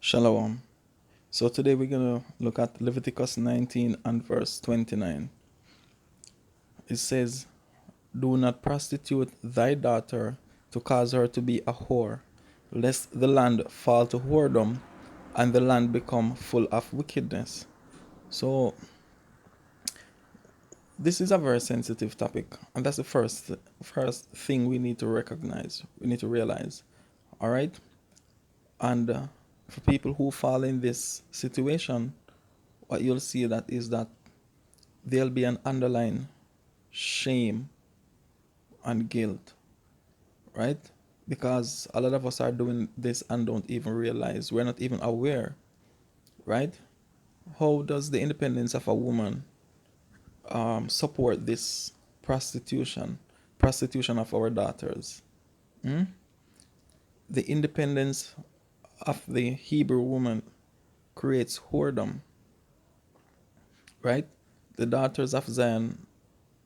Shalom. So today we're going to look at Leviticus 19 and verse 29. It says, "Do not prostitute thy daughter to cause her to be a whore, lest the land fall to whoredom and the land become full of wickedness." So this is a very sensitive topic, and that's the first thing we need to recognize. We need to realize. All right? And for people who fall in this situation, what you'll see that is that there'll be an underlying shame and guilt, right? Because a lot of us are doing this and don't even realize, we're not even aware, right? How does the independence of a woman support this prostitution of our daughters? Hmm? The independence of the Hebrew woman creates whoredom, right? The daughters of Zion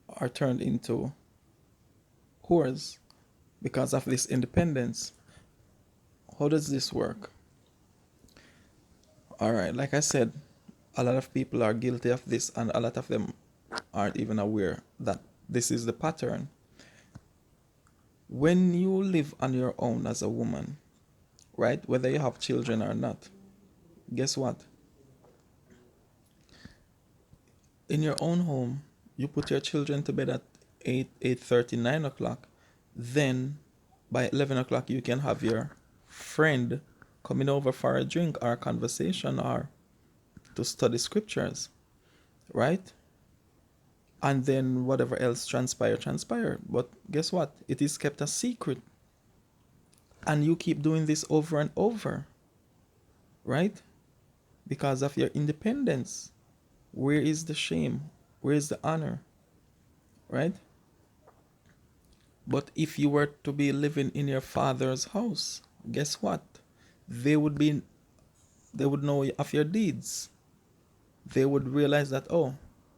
are turned into whores because of this independence. How does this work? All right, like I said, a lot of people are guilty of this, and a lot of them aren't even aware that this is the pattern. When you live on your own as a woman, right, whether you have children or not, guess what? In your own home, you put your children to bed at 8:30, 9 o'clock. Then by 11 o'clock, you can have your friend coming over for a drink or a conversation or to study scriptures, right? And then whatever else transpire. But guess what? It is kept a secret. And you keep doing this over and over, right? Because of your independence. Where is the shame? Where is the honor? Right? But if you were to be living in your father's house, guess what? They would be they would know of your deeds. They would realize that, oh,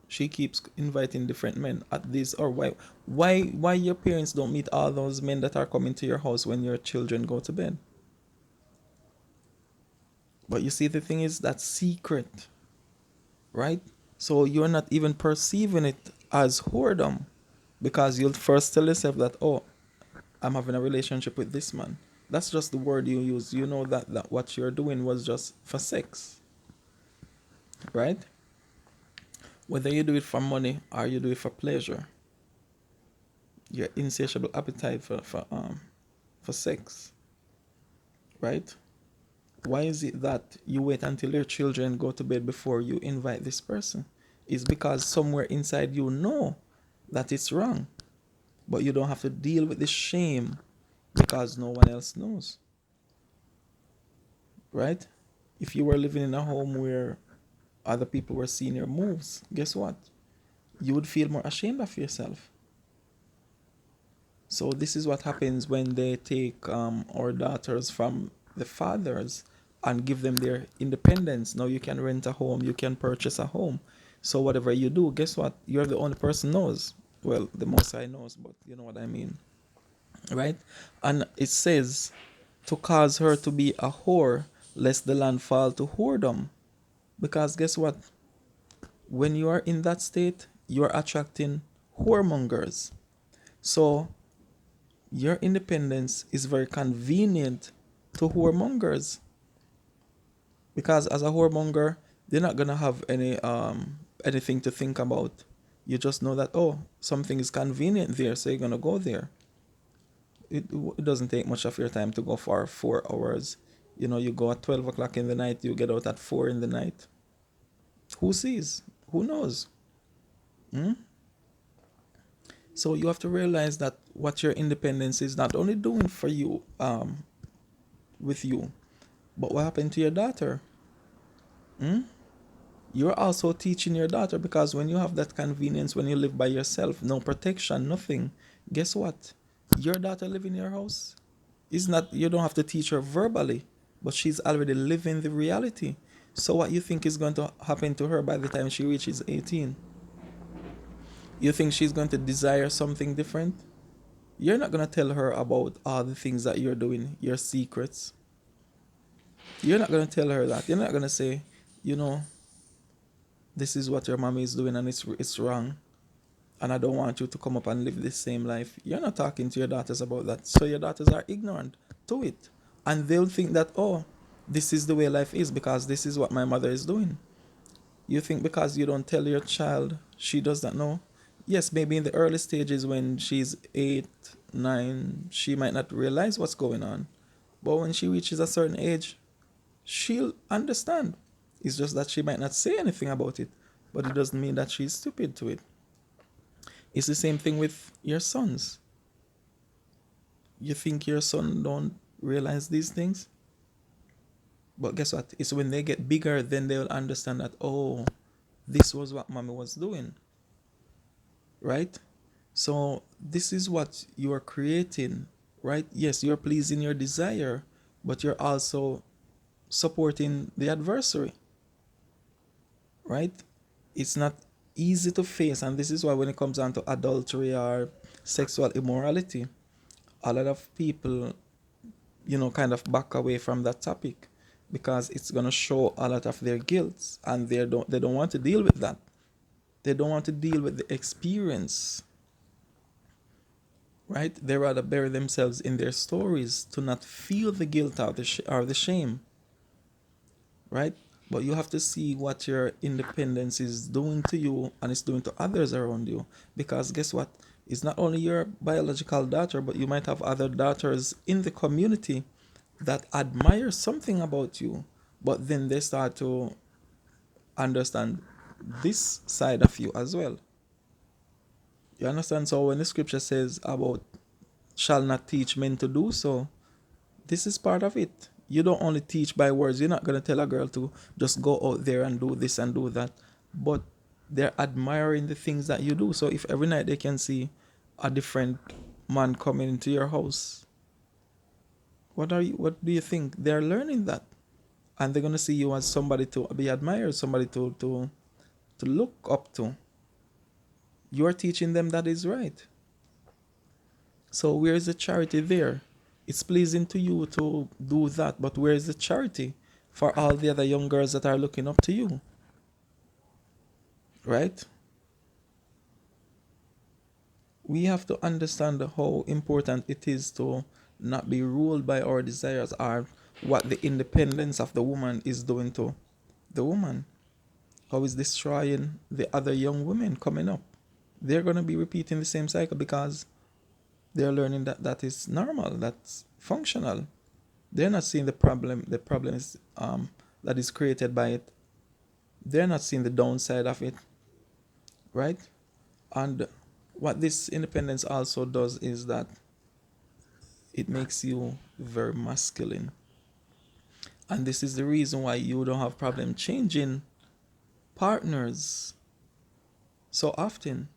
she keeps inviting different men at this, or why your parents don't meet all those men that are coming to your house when your children go to bed. But you see, the thing is that secret, right? So you're not even perceiving it as whoredom, because you'll first tell yourself that, oh, I'm having a relationship with this man. That's just the word you use. You know that what you're doing was just for sex, right? Whether you do it for money or you do it for pleasure, your insatiable appetite for sex, right? Why is it that you wait until your children go to bed before you invite this person? It's because somewhere inside you know that it's wrong, but you don't have to deal with the shame because no one else knows, right? If you were living in a home where other people were seeing your moves, guess what? You would feel more ashamed of yourself. So this is what happens when they take our daughters from the fathers and give them their independence. Now you can rent a home, you can purchase a home. So whatever you do, guess what? You're the only person knows. Well, the Most High knows, but you know what I mean, right? And it says to cause her to be a whore, lest the land fall to whoredom. Because guess what? When you are in that state, you're attracting whoremongers. So your independence is very convenient to whoremongers, because as a whoremonger, they're not gonna have anything to think about. You just know that, oh, something is convenient there, so you're gonna go there. It doesn't take much of your time to go for 4 hours. You know, you go at 12 o'clock in the night, you get out at 4 in the night. Who sees? Who knows? Hmm? So you have to realize that what your independence is not only doing for you, with you, but what happened to your daughter? Hmm? You're also teaching your daughter, because when you have that convenience, when you live by yourself, no protection, nothing, guess what? Your daughter live in your house. Is not, you don't have to teach her verbally, but she's already living the reality. So what you think is going to happen to her by the time she reaches 18? You think she's going to desire something different? You're not going to tell her about all the things that you're doing, your secrets. You're not going to tell her that. You're not going to say, you know, this is what your mommy is doing and it's wrong. And I don't want you to come up and live this same life. You're not talking to your daughters about that. So your daughters are ignorant to it. And they'll think that, oh, this is the way life is because this is what my mother is doing. You think because you don't tell your child, she does not know? Yes, maybe in the early stages when she's 8, 9, she might not realize what's going on. But when she reaches a certain age, she'll understand. It's just that she might not say anything about it, but it doesn't mean that she's stupid to it. It's the same thing with your sons. You think your son don't realize these things? But guess what? It's when they get bigger, then they'll understand that, oh, this was what mommy was doing, right? So this is what you are creating, right? Yes, you're pleasing your desire, but you're also supporting the adversary, right? It's not easy to face, and this is why when it comes down to adultery or sexual immorality, a lot of people, kind of back away from that topic because it's gonna show a lot of their guilt, and they don't want to deal with that. They don't want to deal with the experience, right? They rather bury themselves in their stories to not feel the guilt or the shame, right? But you have to see what your independence is doing to you and it's doing to others around you. Because guess what? It's not only your biological daughter, but you might have other daughters in the community that admire something about you, but then they start to understand this side of you as well. You understand? So when the scripture says about shall not teach men to do so, this is part of it. You don't only teach by words. You're not going to tell a girl to just go out there and do this and do that. But they're admiring the things that you do. So if every night they can see a different man coming into your house, what do you think? They're learning that. And they're going to see you as somebody to be admired, somebody to look up to. You're teaching them that is right. So where is the charity there? It's pleasing to you to do that, but where is the charity for all the other young girls that are looking up to you? Right? We have to understand how important it is to not be ruled by our desires or what the independence of the woman is doing to the woman. How is destroying the other young women coming up. They're going to be repeating the same cycle because they're learning that that is normal, that's functional. They're not seeing the problem is that is created by it. They're not seeing the downside of it, right? And what this independence also does is that it makes you very masculine. And this is the reason why you don't have problem changing partners so often.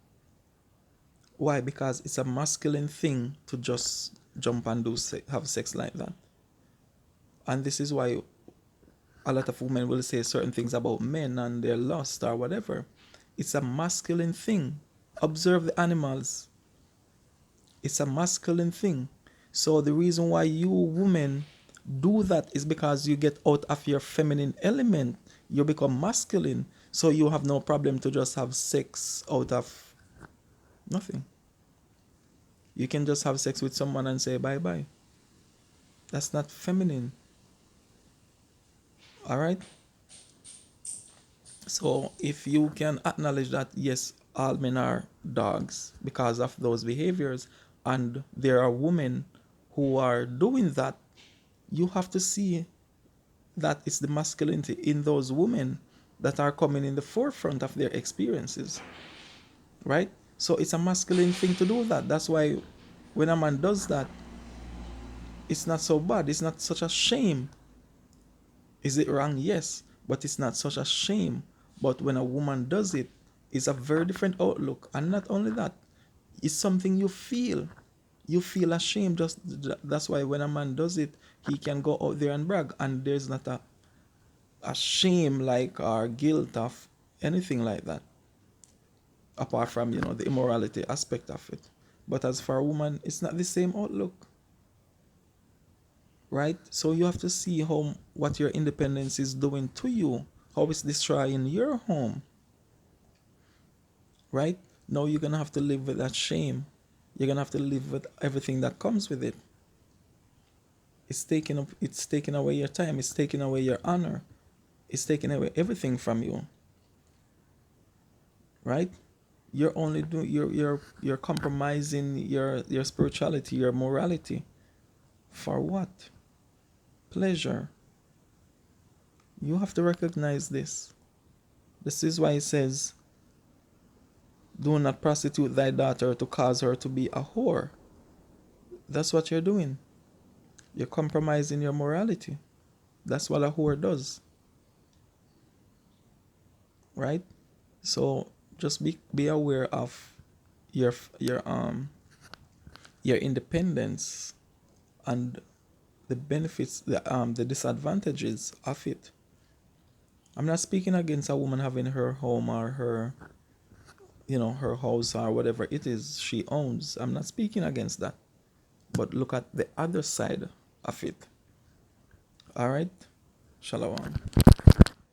Why? Because it's a masculine thing to just jump and have sex like that. And this is why a lot of women will say certain things about men and their lust or whatever. It's a masculine thing. Observe the animals. It's a masculine thing. So the reason why you women do that is because you get out of your feminine element. You become masculine. So you have no problem to just have sex out of nothing. You can just have sex with someone and say bye bye. That's not feminine. All right? So if you can acknowledge that, yes, all men are dogs because of those behaviors, and there are women who are doing that, you have to see that it's the masculinity in those women that are coming in the forefront of their experiences, right? So it's a masculine thing to do that. That's why when a man does that, it's not so bad. It's not such a shame. Is it wrong? Yes, but it's not such a shame. But when a woman does it, it's a very different outlook. And not only that, it's something you feel. You feel ashamed. Just that's why when a man does it, he can go out there and brag, and there's not a shame like or guilt of anything like that, apart from the immorality aspect of it. But as for a woman, it's not the same outlook, right? So you have to see how what your independence is doing to you, how it's destroying your home, right? Now you're gonna have to live with that shame. You're gonna have to live with everything that comes with it. It's taking away your time, it's taking away your honor, it's taking away everything from you, right? You're only doing you're compromising your spirituality, your morality. For what? Pleasure. You have to recognize this. This is why it says, do not prostitute thy daughter to cause her to be a whore. That's what you're doing. You're compromising your morality. That's what a whore does, right? So just be aware of your your um your independence and the benefits, the disadvantages of it. I'm not speaking against a woman having her home or her, her house or whatever it is she owns. I'm not speaking against that. But look at the other side of it. All right? Shalom.